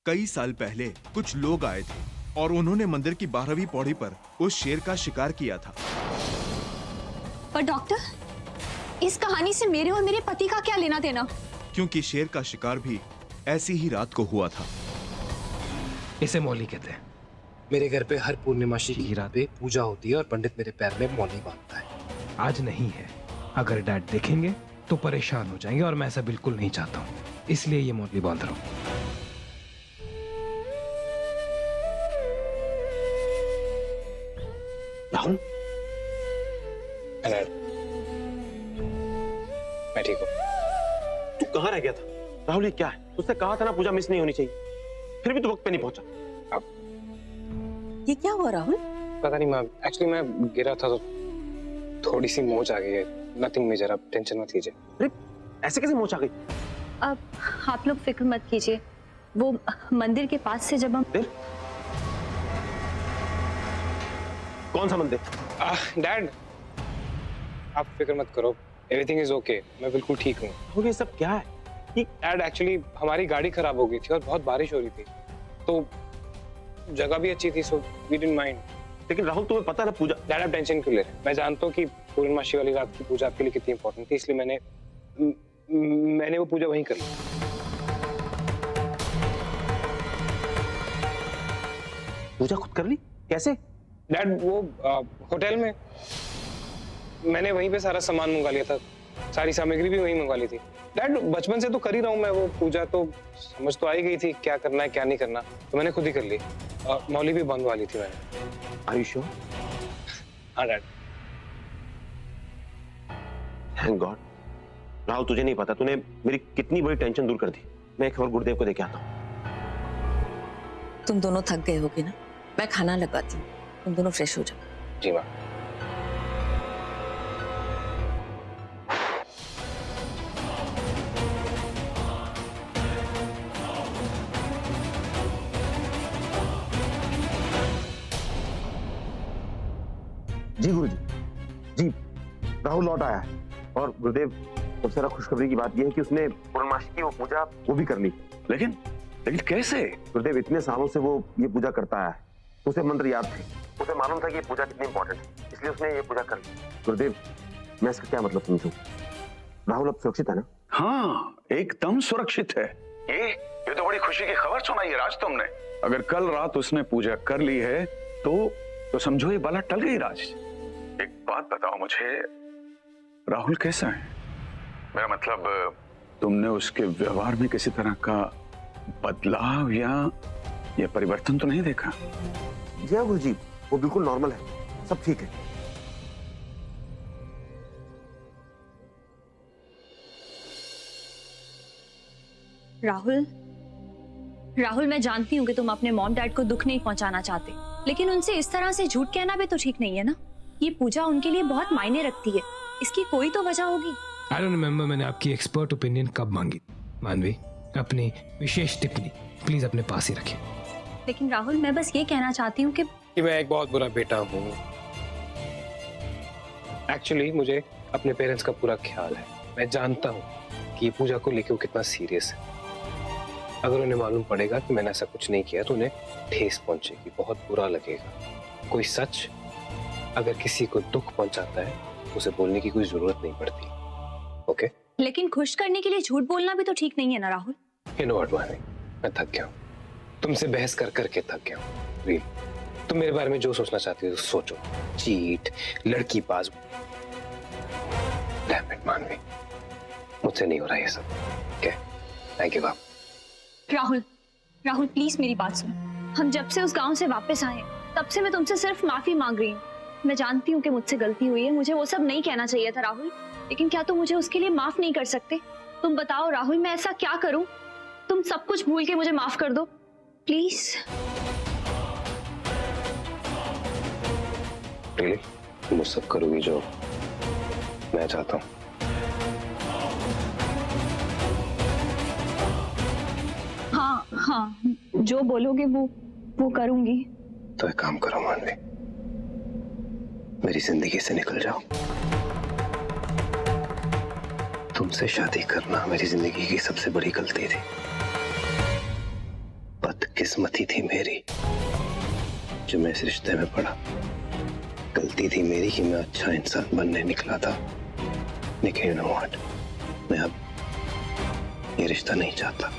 कई साल पहले कुछ लोग आए थे और उन्होंने मंदिर की 12वीं पौड़ी पर उस शेर का शिकार किया था। पर डॉक्टर, इस कहानी से मेरे और मेरे पति का क्या लेना देना? क्योंकि शेर का शिकार भी ऐसी ही रात को हुआ था। इसे मौली कहते हैं। मेरे घर पे हर पूर्णिमाशी की रात पे पूजा होती है और पंडित मेरे पैर में मौली बांधता है। आज नहीं है, अगर डैड देखेंगे तो परेशान हो जाएंगे और मैं ऐसा बिल्कुल नहीं चाहता हूँ, इसलिए ये मौली बांध रहा हूँ। राहुल, मैं ठीक हूँ। तू कहाँ रह गया था? राहुल ये क्या है? उसने कहा था ना पूजा मिस नहीं होनी चाहिए, फिर भी तू वक्त पे नहीं पहुंचा। अब ये क्या हुआ राहुल? पता नहीं मैम, एक्चुअली मैं गिरा था तो थोड़ी सी मोच आ गई है। नथिंग मेजर, आप टेंशन मत लीजिए। अरे ऐसे कैसे मोच आ गई? अब आप लोग फिक्र मत कीजिए, वो मंदिर के पास से जब हम कौन सा मंदिर? डैड आप फिक्र मत करो, एवरीथिंग इज ओके, मैं बिल्कुल ठीक हूँ। राहुल ये सब क्या है? डैड एक्चुअली हमारी गाड़ी खराब हो गई थी और बहुत बारिश हो रही थी, तो जगह भी अच्छी थी, सो वी डिडंट माइंड। लेकिन राहुल तुम्हें पता है ना पूजा। डैड आप टेंशन क्यों ले रहे हैं? मैं जानता हूँ कि पूर्णिमाशी वाली रात की पूजा आपके लिए कितनी इंपॉर्टेंट थी, इसलिए मैंने वो पूजा वहीं कर ली। पूजा खुद कर ली? कैसे? डैड वो होटल में मैंने वहीं पे सारा सामान मंगा लिया था, सारी सामग्री भी वहीं मंगा ली थी। डैड बचपन से तो कर ही रहा हूँ मैं वो पूजा, तो समझ तो आई गई थी क्या करना है क्या नहीं करना, तो मैंने खुद ही कर ली। मौली भी बंधवा ली थी मैंने। Are you sure? हाँ डैड। Thank God. राहुल तुझे नहीं पता तूने मेरी कितनी बड़ी टेंशन दूर कर दी। मैं एक और गुरुदेव को देखे आता हूँ। तुम दोनों थक गए होगे ना, मैं खाना लगाती हूँ, तुम दोनों फ्रेश हो जाओ। जी माँ। जी गुरुजी, जी राहुल लौट आया है और गुरुदेव सबसे ज्यादा खुशखबरी की बात यह है कि उसने पूर्णमासी की वो पूजा वो भी कर ली। लेकिन कैसे? गुरुदेव इतने सालों से वो ये पूजा करता है, उसे मंत्र याद थे, उसे मालूम था कि ये पूजा कितनी इंपॉर्टेंट है, इसलिए उसने ये पूजा कर ली। गुरुदेव मैं इसका क्या मतलब समझूं? राहुल अब सुरक्षित है ना? हाँ, एकदम सुरक्षित है। ये तो बड़ी खुशी की खबर सुनाई है राज तुमने। अगर कल रात उसने पूजा कर ली है तो समझो ये बला टल गई राज। एक बात बताओ मुझे, राहुल कैसा है? मेरा मतलब तुमने उसके व्यवहार में किसी तरह का बदलाव या परिवर्तन तो नहीं देखा? जी हाँ गुरुजी, वो बिल्कुल नॉर्मल है, सब ठीक है। राहुल मैं जानती हूँ कि तुम अपने मॉम डैड को दुख नहीं पहुंचाना चाहते, लेकिन उनसे इस तरह से झूठ कहना भी तो ठीक नहीं है ना। ये पूजा उनके लिए बहुत मायने रखती है, इसकी कोई तो वजह होगी। आई डोंट रिमेम्बर मैंने आपकी एक्सपर्ट ओपिनियन कब मांगी। मानवी, अपनी विशेष टिप्पणी प्लीज अपने पास ही रखें। लेकिन राहुल मैं बस ये कहना चाहती हूँ कि मैं एक बहुत बुरा बेटा हूँ। एक्चुअली मुझे अपने पेरेंट्स का पूरा ख्याल है। मैं जानता हूँ कि ये पूजा को लेकर वो कितना सीरियस है। अगर उन्हें मालूम पड़ेगा कि मैंने ऐसा कुछ नहीं किया तो उन्हें ठेस पहुंचेगी, बहुत बुरा लगेगा। कोई सच अगर किसी को दुख पहुंचाता है उसे बोलने की कोई जरूरत नहीं पड़ती। ओके? लेकिन खुश करने के लिए झूठ बोलना भी तो ठीक नहीं है ना राहुल। You know what, मानी, मैं थक गया हूँ तुमसे बहस कर करके थक गया हूँ। रियल, तुम मेरे बारे में जो सोचना चाहती हो सोचो। चीट, लड़की बाज। Damn it, मानवी, मुझसे नहीं हो रहा ये सब। क्या? थैंक यू बाप। राहुल प्लीज मेरी बात सुन। हम जब से उस गांव से वापस आए तब से मैं तुमसे सिर्फ माफी मांग रही हूँ। मैं जानती हूँ कि मुझसे गलती हुई है, मुझे वो सब नहीं कहना चाहिए था राहुल, लेकिन क्या तुम मुझे उसके लिए माफ नहीं कर सकते? तुम बताओ राहुल, मैं ऐसा क्या करूं? तुम सब कुछ भूल के मुझे माफ कर दो प्लीज। रियली तुम वो सब करोगी जो मैं चाहता हूँ? हाँ, जो बोलोगे वो करूंगी। तो एक काम करो मानवी, मेरी जिंदगी से निकल जाओ। तुमसे शादी करना मेरी जिंदगी की सबसे बड़ी गलती थी, बट बदकिस्मती थी मेरी जो मैं इस रिश्ते में पड़ा। गलती थी मेरी कि मैं अच्छा इंसान बनने निकला था, लेकिन यू नो व्हाट, मैं अब ये रिश्ता नहीं चाहता।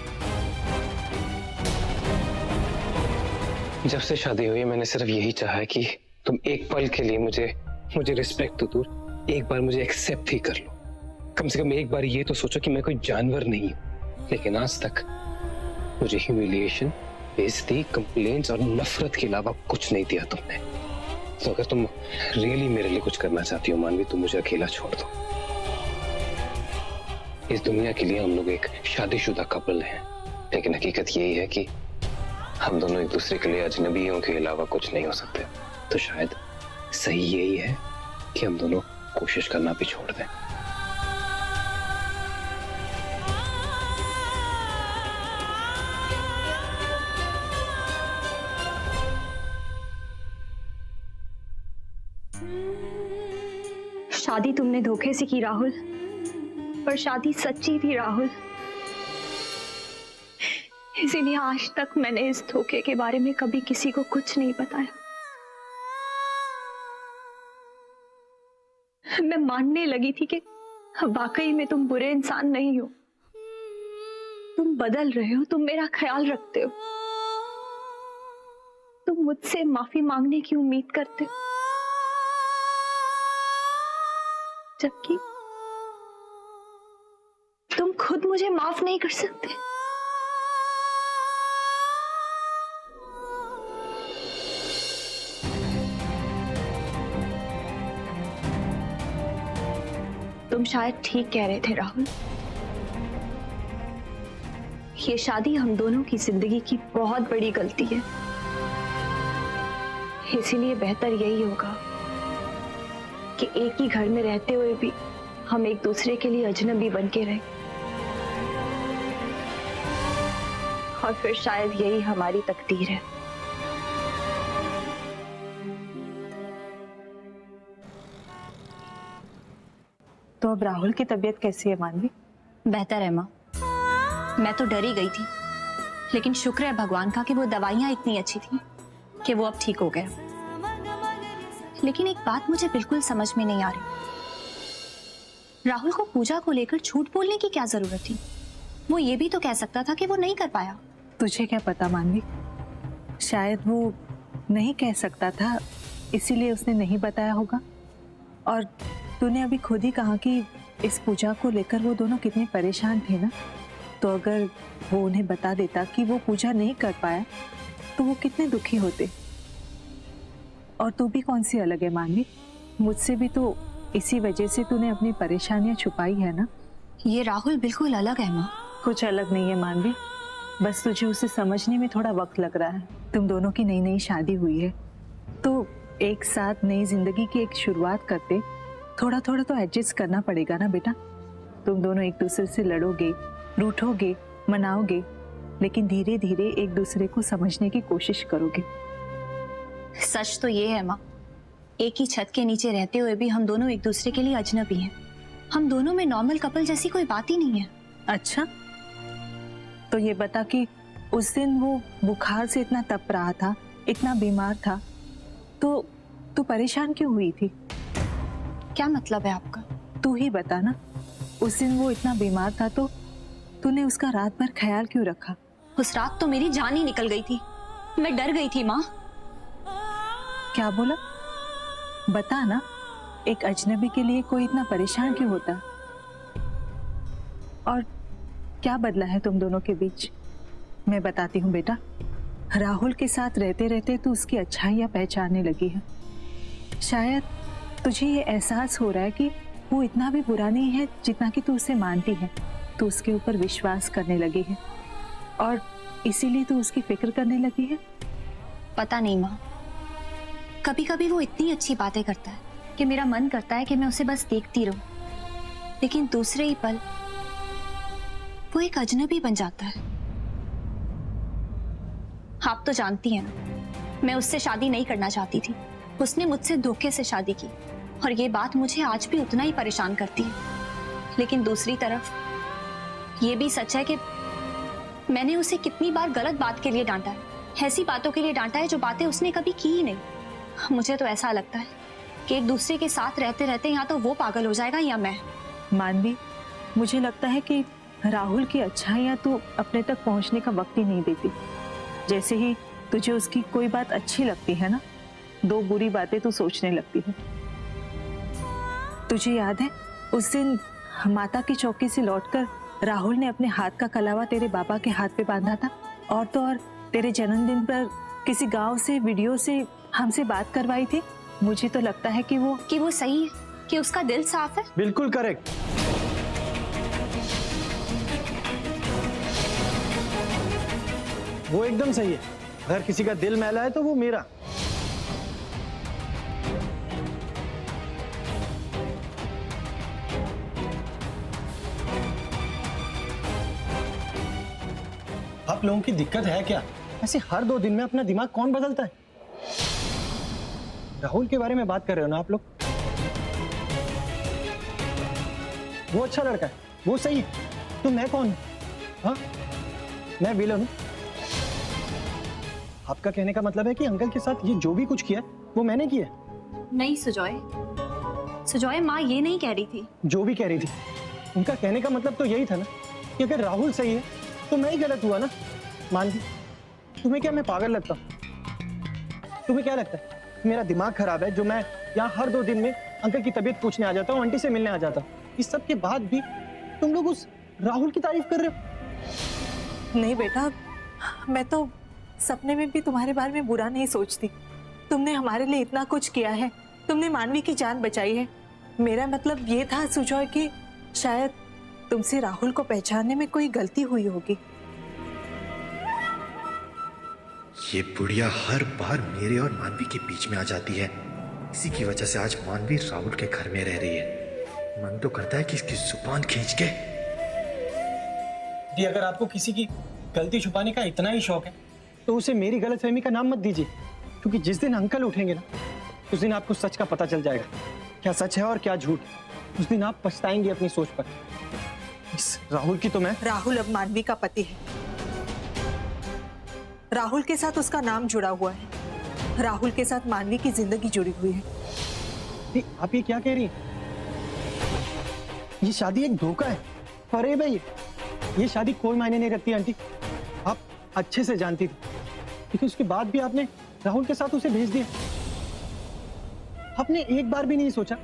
जब से शादी हुई मैंने सिर्फ यही चाहा है कि तुम एक पल के लिए मुझे रिस्पेक्ट तो दूर, एक बार मुझे एक्सेप्ट ही कर लो। कम से कम एक बार ये तो सोचो कि मैं कोई जानवर नहीं हूं। लेकिन आज तक मुझे ह्यूमिलिएशन, बेइज्जती, कंप्लेंट्स और नफरत के अलावा कुछ नहीं दिया तुमने। तो अगर तुम रियली मेरे लिए कुछ करना चाहती हो मानवी, तो मुझे अकेला छोड़ दो। इस दुनिया के लिए हम लोग एक शादीशुदा कपल हैं, लेकिन हकीकत यही है कि हम दोनों एक दूसरे के लिए अजनबियों के अलावा कुछ नहीं हो सकते। तो शायद सही यही है कि हम दोनों कोशिश करना भी छोड़ दें। शादी तुमने धोखे से की राहुल, पर शादी सच्ची थी राहुल। इसीलिए आज तक मैंने इस धोखे के बारे में कभी किसी को कुछ नहीं बताया। मैं मानने लगी थी कि वाकई में तुम बुरे इंसान नहीं हो, तुम बदल रहे हो, तुम मेरा ख्याल रखते हो, तुम मुझसे माफी मांगने की उम्मीद करते हो, जबकि तुम खुद मुझे माफ नहीं कर सकते। तुम शायद ठीक कह रहे थे राहुल, ये शादी हम दोनों की जिंदगी की बहुत बड़ी गलती है। इसीलिए बेहतर यही होगा कि एक ही घर में रहते हुए भी हम एक दूसरे के लिए अजनबी बन के रहें, और फिर शायद यही हमारी तकदीर है। तो अब राहुल की तबीयत कैसी है मानवी? बेहतर है माँ। मैं तो डर ही गई थी, लेकिन शुक्र है भगवान का कि वो दवाइयाँ इतनी अच्छी थी कि वो अब ठीक हो गया। लेकिन एक बात मुझे बिल्कुल समझ में नहीं आ रही, राहुल को पूजा को लेकर झूठ बोलने की क्या जरूरत थी? वो ये भी तो कह सकता था कि वो नहीं कर पाया। तुझे क्या पता मानवी, शायद वो नहीं कह सकता था इसीलिए उसने नहीं बताया होगा। और तूने अभी खुद ही कहा कि इस पूजा को लेकर वो दोनों कितने परेशान थे ना, तो अगर वो उन्हें बता देता कि वो पूजा नहीं कर पाया तो वो कितने दुखी होते। और तू भी कौन सी अलग है मानवी, मुझसे भी तो इसी वजह से तूने अपनी परेशानियां छुपाई है ना। ये राहुल बिल्कुल अलग है माँ। कुछ अलग नहीं है मानवी, बस तुझे उसे समझने में थोड़ा वक्त लग रहा है। तुम दोनों की नई नई शादी हुई है, तो एक साथ नई जिंदगी की एक शुरुआत करते थोड़ा थोड़ा तो एडजस्ट करना पड़ेगा ना बेटा। तुम दोनों एक दूसरे से लड़ोगे, रूठोगे, मनाओगे, लेकिन धीरे धीरे एक दूसरे को समझने की कोशिश करोगे। सच तो ये है माँ, एक ही छत के नीचे रहते हुए भी हम दोनों एक दूसरे के लिए अजनबी हैं। हम दोनों में नॉर्मल कपल जैसी कोई बात ही नहीं है। अच्छा, तो ये बता कि उस दिन वो बुखार से इतना तप रहा था, इतना बीमार था, तो तू परेशान क्यों हुई थी? क्या मतलब है आपका? तू ही बता ना, उस दिन वो इतना बीमार था तो तूने उसका रात भर ख्याल क्यों रखा? उस रात तो मेरी जान ही निकल गई थी, मैं डर गई थी माँ। क्या बोला? बता ना, एक अजनबी के लिए कोई इतना परेशान क्यों होता? और क्या बदला है तुम दोनों के बीच? मैं बताती हूँ बेटा, राहुल के साथ रहते रहते तू उसकी अच्छाइयाँ पहचानने लगी है। शायद तुझे ये एहसास हो रहा है कि वो इतना भी बुरा नहीं है जितना कि तू उसे मानती है। तू उसके ऊपर विश्वास करने लगी है और इसीलिए तू उसकी फिक्र करने लगी है। पता नहीं माँ, कभी कभी वो इतनी अच्छी बातें करता है कि मेरा मन करता है कि मैं उसे बस देखती रहूं, लेकिन दूसरे ही पल वो एक अजनबी बन जाता है। आप तो जानती हैं ना, मैं उससे शादी नहीं करना चाहती थी। उसने मुझसे धोखे से शादी की और ये बात मुझे आज भी उतना ही परेशान करती है। लेकिन दूसरी तरफ ये भी सच है कि मैंने उसे कितनी बार गलत बात के लिए डांटा है ऐसी बातों के लिए डांटा है जो बातें उसने कभी की ही नहीं। मुझे तो ऐसा लगता है कि एक दूसरे के साथ रहते रहते या तो वो पागल हो जाएगा या मैं। मानवी, मुझे लगता है कि राहुल की अच्छाइयाँ तू अपने तक पहुंचने का वक्त ही नहीं देती। जैसे ही तुझे उसकी कोई बात अच्छी लगती है ना, 2 बुरी बातें तू सोचने लगती है। तुझे याद है उस दिन माता की चौकी से लौटकर राहुल ने अपने हाथ का कलावा तेरे बाबा के हाथ पे बांधा था, और तो और तेरे जन्मदिन पर किसी गांव से वीडियो से हमसे बात करवाई थी। मुझे तो लगता है कि वो सही है, कि उसका दिल साफ है। बिल्कुल करेक्ट। वो एकदम सही है। अगर किसी का दिल मैला है तो वो मेरा। आप लोगों की दिक्कत है क्या? ऐसे हर 2 दिन में अपना दिमाग कौन बदलता है? राहुल के बारे में बात कर रहे हो ना आप लोग? वो अच्छा लड़का है, वो सही है, तो मैं कौन हूं? हाँ, मैं विलन हूं। आपका कहने का मतलब है कि अंकल के साथ ये जो भी कुछ किया वो मैंने किया? नहीं सुजॉय, माँ ये नहीं कह रही थी। जो भी कह रही थी, उनका कहने का मतलब तो यही था ना कि अगर राहुल सही है तो मैं ही गलत हुआ ना। मान ली, तुम्हें क्या मैं पागल लगता हूँ? तुम्हें क्या लगता है मेरा दिमाग खराब है जो मैं यहाँ हर 2 दिन में अंकल की तबीयत पूछने आ जाता हूँ, आंटी से मिलने आ जाता हूँ? इस सब के बाद भी तुम लोग उस राहुल की तारीफ कर रहे हो? नहीं बेटा, मैं तो सपने में भी तुम्हारे बारे में बुरा नहीं सोचती। तुमने हमारे लिए इतना कुछ किया है, तुमने मानवी की जान बचाई है। मेरा मतलब ये था सुजॉय कि शायद तुमसे राहुल को पहचानने में कोई गलती हुई होगी। ये बुढ़िया हर बार मेरे और मानवी के बीच में आ जाती है। इसी की वजह से आज मानवी राहुल के घर में रह रही है। मन तो करता है कि इसकी जुबान खींच के। दी, अगर आपको किसी की गलती छुपाने का इतना ही शौक है तो उसे मेरी गलतफहमी का नाम मत दीजिए, क्योंकि जिस दिन अंकल उठेंगे ना, उस दिन आपको सच का पता चल जाएगा, क्या सच है और क्या झूठ। उस दिन आप पछताएंगे अपनी सोच पर। इस राहुल की तो मैं राहुल अब मानवी का पति है। राहुल के साथ उसका नाम जुड़ा हुआ है। राहुल के साथ मानवी की जिंदगी जुड़ी हुई है। दी, आप ये क्या कह रही हैं? ये शादी एक धोखा है, फरेब है। ये शादी कोई मायने नहीं रखती आंटी। आप अच्छे से जानती थी, लेकिन उसके बाद भी आपने राहुल के साथ उसे भेज दिया। आपने एक बार भी नहीं सोचा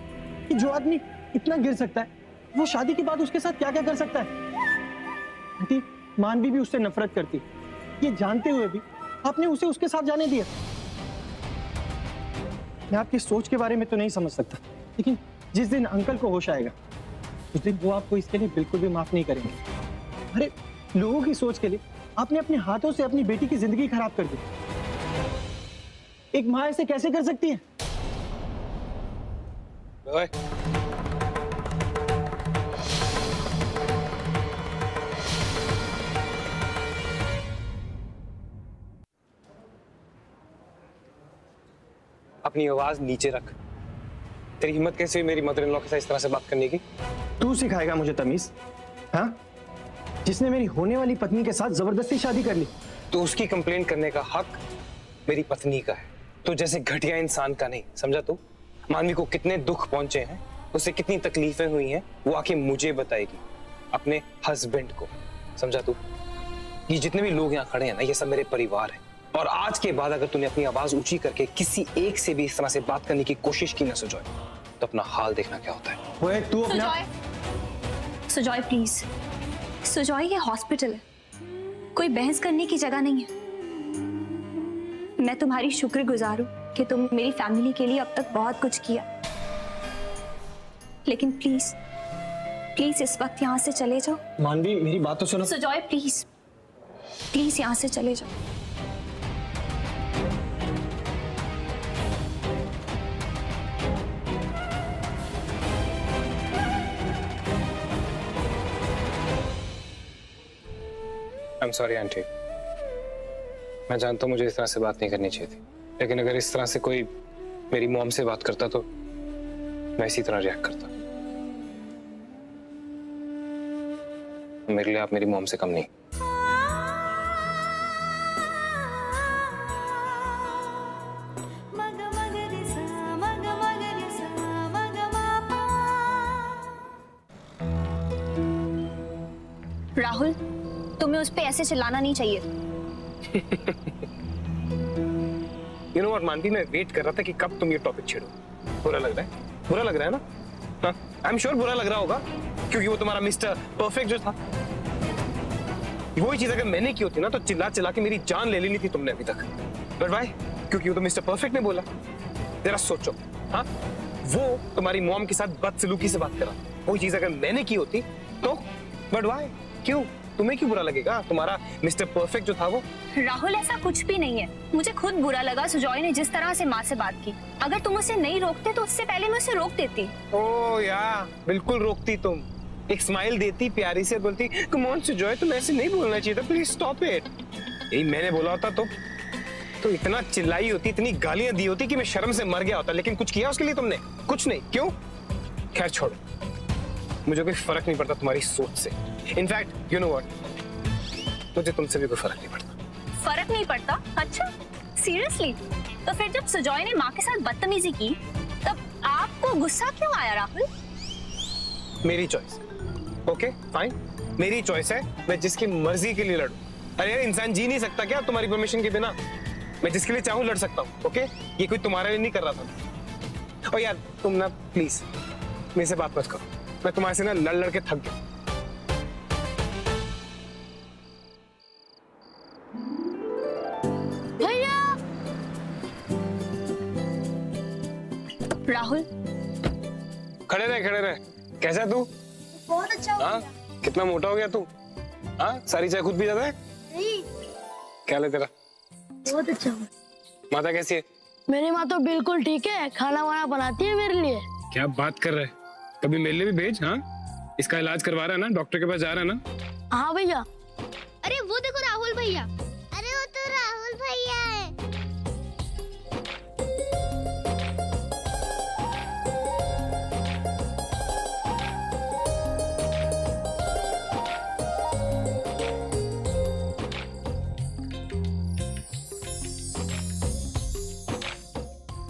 कि जो आदमी इतना गिर सकता है वो शादी के बाद उसके साथ क्या क्या कर सकता है। आंटी, मानवी भी उससे नफरत करती, ये जानते हुए भी आपने उसे उसके साथ जाने दिया। मैं आपकी सोच के बारे में तो नहीं समझ सकता, लेकिन जिस दिन अंकल को होश आएगा उस दिन वो आपको इसके लिए बिल्कुल भी माफ नहीं करेंगे। अरे, लोगों की सोच के लिए आपने अपने हाथों से अपनी बेटी की जिंदगी खराब कर दी। एक माँ ऐसे कैसे कर सकती है? ओए, अपनी आवाज नीचे रख। तेरी हिम्मत कैसे हुई मेरी मदर इन लॉ के साथ इस तरह से बात करने की? तू सिखाएगा मुझे तमीज? हाँ, जिसने मेरी होने वाली पत्नी के साथ जबरदस्ती शादी कर ली। तो उसकी कंप्लेन करने का हक मेरी पत्नी का है, तो जैसे घटिया इंसान का नहीं। समझा तू? मानवी को कितने दुख पहुंचे हैं, उसे कितनी तकलीफें हुई हैं, वो आके मुझे बताएगी, अपने हस्बैंड को। समझा तू? ये जितने भी लोग यहाँ खड़े हैं ना, ये सब मेरे परिवार है। और आज के बाद अगर तूने अपनी आवाज ऊंची करके किसी एक से भी इस तरह से बात करने की कोशिश की ना सुजॉय, तो अपना हाल देखना क्या होता है। वो तू अपना सुजॉय प्लीज, सुजॉय ये हॉस्पिटल है, कोई बहस करने की जगह नहीं है। मैं तुम्हारी शुक्रगुजार हूँ कि तुम मेरी फैमिली के लिए अब तक बहुत कुछ किया, लेकिन प्लीज प्लीज इस वक्त यहाँ से चले जाओ। मानवी, मेरी बात तो सुनो। सुजॉय प्लीज प्लीज यहाँ से चले जाओ। I'm sorry आंटी, मैं जानता हूँ मुझे इस तरह से बात नहीं करनी चाहिए थी, लेकिन अगर इस तरह से कोई मेरी मॉम से बात करता तो मैं इसी तरह रिएक्ट करता। मेरे लिए आप मेरी मॉम से कम नहीं। राहुल, तुम्हें उस पे ऐसे चिल्लाना नहीं चाहिए। यू नो व्हाट मानवी, मैं वेट कर रहा था कि कब तुम ये टॉपिक छेड़ो। बुरा लग रहा है? बुरा लग रहा है ना? आई एम श्योर बुरा लग रहा होगा, क्योंकि वो तुम्हारा मिस्टर परफेक्ट जो था, वही चीज अगर मैंने की होती ना तो चिल्ला चिल्ला के मेरी जान ले लेनी थी तुमने अभी तक। बट भाई, क्योंकि वो तो मिस्टर परफेक्ट ने बोला। जरा सोचो, हाँ, वो तुम्हारी मॉम के साथ बदसलूकी से बात करा, वही चीज अगर मैंने की होती तो। बट वाई, क्यों? तुम्हें क्यों बुरा लगेगा? तुम्हारा मिस्टर परफेक्ट जो था वो। राहुल, ऐसा कुछ भी नहीं है। मुझे खुद बुरा लगा सुजॉय ने जिस तरह से माँ से बात की। अगर तुम उसे नहीं रोकते तो उससे पहले मैं उसे रोक देती। ओ यार, बिल्कुल रोकती तुम। एक स्माइल देती प्यारी से, बोलती कम ऑन सुजॉय, तुम ऐसे नहीं बोलना चाहिए था, प्लीज स्टॉप इट। यही मैंने बोला होता तो इतना चिल्लाई होती, इतनी गालियां दी होती कि मैं शर्म से मर गया होता। लेकिन कुछ किया उसके लिए तुमने? कुछ नहीं। क्यों? खैर छोड़ो, मुझे कोई फर्क नहीं पड़ता तुम्हारी सोच से। इनफैक्ट यू नो व्हाट, मुझे तुमसे भी कोई फर्क नहीं पड़ता। फर्क नहीं पड़ता? अच्छा, सीरियसली? तो फिर जब सुजॉय ने माँ के साथ बदतमीजी की तब आपको गुस्सा क्यों आया राहुल? मेरी चॉइस। ओके फाइन, मेरी चॉइस है, मैं जिसकी मर्जी के लिए लड़ूं। अरे यार, इंसान जी नहीं सकता क्या तुम्हारी परमिशन के बिना? मैं जिसके लिए चाहूं लड़ सकता हूं। ओके, ये कोई तुम्हारे लिए नहीं कर रहा था। और यार तुम ना प्लीज मेरे से बात मत करो, मैं तुम्हारे से ना लड़ लड़ के थक गया। राहुल, खड़े रहे। कैसा है तू? बहुत अच्छा हो हाँ, कितना मोटा हो गया तू? हाँ, सारी चाय खुद पी जाता है? नहीं, क्या ले तेरा? बहुत अच्छा हो। माता कैसी है? मेरी माँ तो बिल्कुल ठीक है, खाना वाना बनाती है मेरे लिए। क्या बात कर रहे हैं? कभी मेरे लिए भी भेज। हाँ, इसका इलाज करवा रहा है ना, डॉक्टर के पास जा रहा है ना? हाँ भैया। अरे वो देखो राहुल भैया, अरे वो तो राहुल भैया है।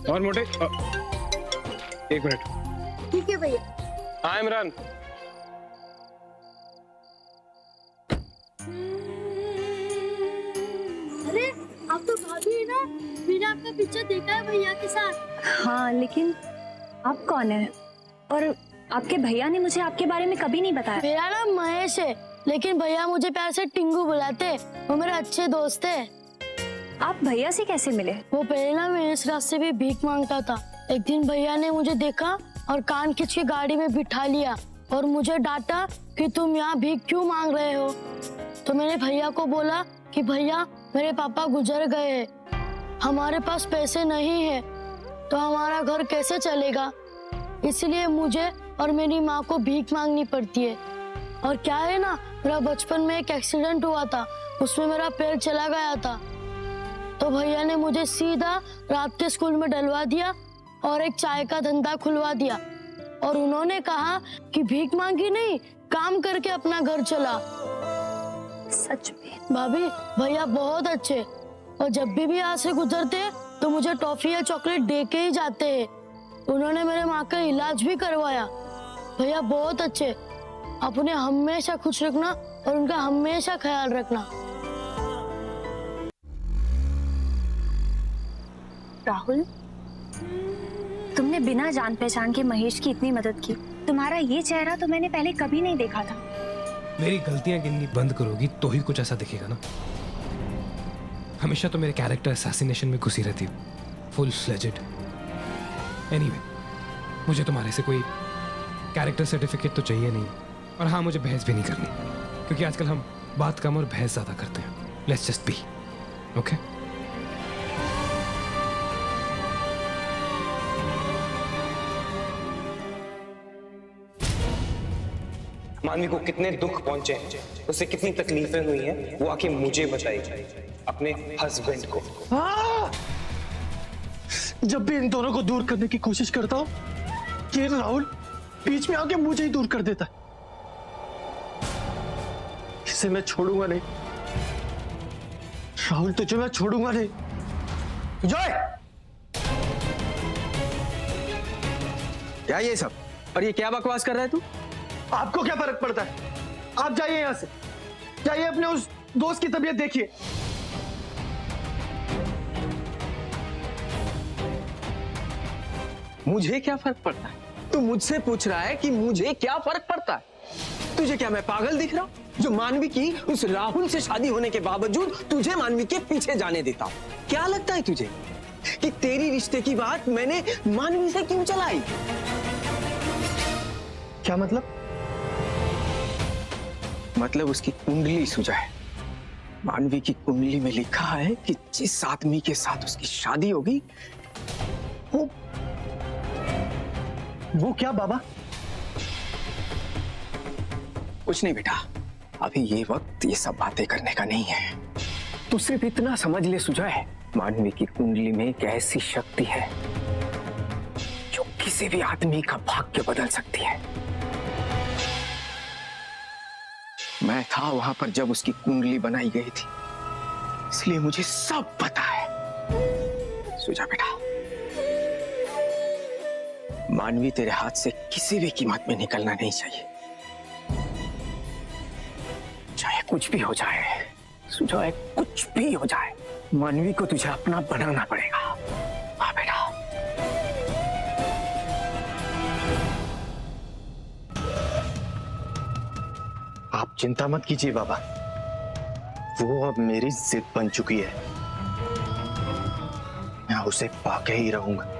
और मोटे, एक मिनट। ठीक है भैया। हाँ इमरान। अरे आप तो भाभी है ना, मैंने आपका पिक्चर देखा है भैया के साथ। हाँ, लेकिन आप कौन है? और आपके भैया ने मुझे आपके बारे में कभी नहीं बताया। मेरा नाम महेश है, लेकिन भैया मुझे प्यार से टिंगू बुलाते। वो मेरे अच्छे दोस्त है। आप भैया से कैसे मिले? वो पहले ना मैं इस रास्ते पे भीख मांगता था। एक दिन भैया ने मुझे देखा और कान खींच के गाड़ी में बिठा लिया और मुझे डांटा कि तुम यहाँ भीख क्यों मांग रहे हो। तो मैंने भैया को बोला कि भैया मेरे पापा गुजर गए हैं, हमारे पास पैसे नहीं है, तो हमारा घर कैसे चलेगा, इसलिए मुझे और मेरी माँ को भीख मांगनी पड़ती है। और क्या है ना, मेरा बचपन में एक एक्सीडेंट हुआ था, उसमें मेरा पैर चला गया था। तो भैया ने मुझे सीधा रात के स्कूल में डलवा दिया और एक चाय का धंधा खुलवा दिया। और उन्होंने कहा कि भीख मांगी नहीं, काम करके अपना घर चला। सच में? भाभी, भैया बहुत अच्छे, और जब भी यहाँ से गुजरते तो मुझे टॉफी या चॉकलेट दे के ही जाते हैं। उन्होंने मेरे माँ का इलाज भी करवाया। भैया बहुत अच्छे, आप उन्हें हमेशा खुश रखना और उनका हमेशा ख्याल रखना। राहुल, तुमने बिना जान पहचान के महेश की इतनी मदद की। तुम्हारा ये चेहरा तो मैंने पहले कभी नहीं देखा था। मेरी गलतियां गिननी बंद करोगी तो ही कुछ ऐसा दिखेगा ना। हमेशा तो मेरे कैरेक्टर असैसिनेशन में घुसी रहती, फुल फ्लेजेड। एनीवे, मुझे तुम्हारे से कोई कैरेक्टर सर्टिफिकेट तो चाहिए नहीं। और हाँ, मुझे बहस भी नहीं करनी, क्योंकि आजकल हम बात कम और बहस ज्यादा करते हैं। Let's just be okay. मानवी को कितने दुख पहुंचे, उसे कितनी तकलीफें हुई हैं, वो आके मुझे बताई, अपने हस्बैंड को। जब भी इन दोनों को दूर करने की कोशिश करता हूँ, ये राहुल बीच में आके मुझे ही दूर कर देता है। इसे मैं छोड़ूंगा नहीं राहुल, तुझे मैं छोड़ूंगा नहीं। जय, क्या ये सब? और ये क्या बकवास कर रहा है तू? आपको क्या फर्क पड़ता है? आप जाइए यहाँ से। जाइए अपने उस दोस्त की तबीयत देखिए। मुझे क्या फर्क पड़ता है? तू मुझसे पूछ रहा है कि मुझे क्या फर्क पड़ता है? तुझे क्या मैं पागल दिख रहा हूं जो मानवी की उस राहुल से शादी होने के बावजूद तुझे मानवी के पीछे जाने देता हूं? क्या लगता है तुझे कि तेरी रिश्ते की बात मैंने मानवी से क्यों चलाई? क्या मतलब? मतलब उसकी कुंडली सुझा है। मानवी की कुंडली में लिखा है कि जिस आदमी के साथ उसकी शादी होगी वो क्या बाबा? कुछ नहीं बेटा, अभी ये वक्त ये सब बातें करने का नहीं है। तू सिर्फ इतना समझ ले सुझा है, मानवी की कुंडली में एक ऐसी शक्ति है जो किसी भी आदमी का भाग्य बदल सकती है। मैं था वहां पर जब उसकी कुंडली बनाई गई थी, इसलिए मुझे सब पता है। सुझा बेटा, मानवी तेरे हाथ से किसी भी कीमत में निकलना नहीं चाहिए, चाहे कुछ भी हो जाए। सुझाव कुछ भी हो जाए, मानवी को तुझे अपना बनाना पड़ेगा। हाँ बेटा। आप चिंता मत कीजिए बाबा, वो अब मेरी जिद बन चुकी है। मैं उसे पाके ही रहूंगा।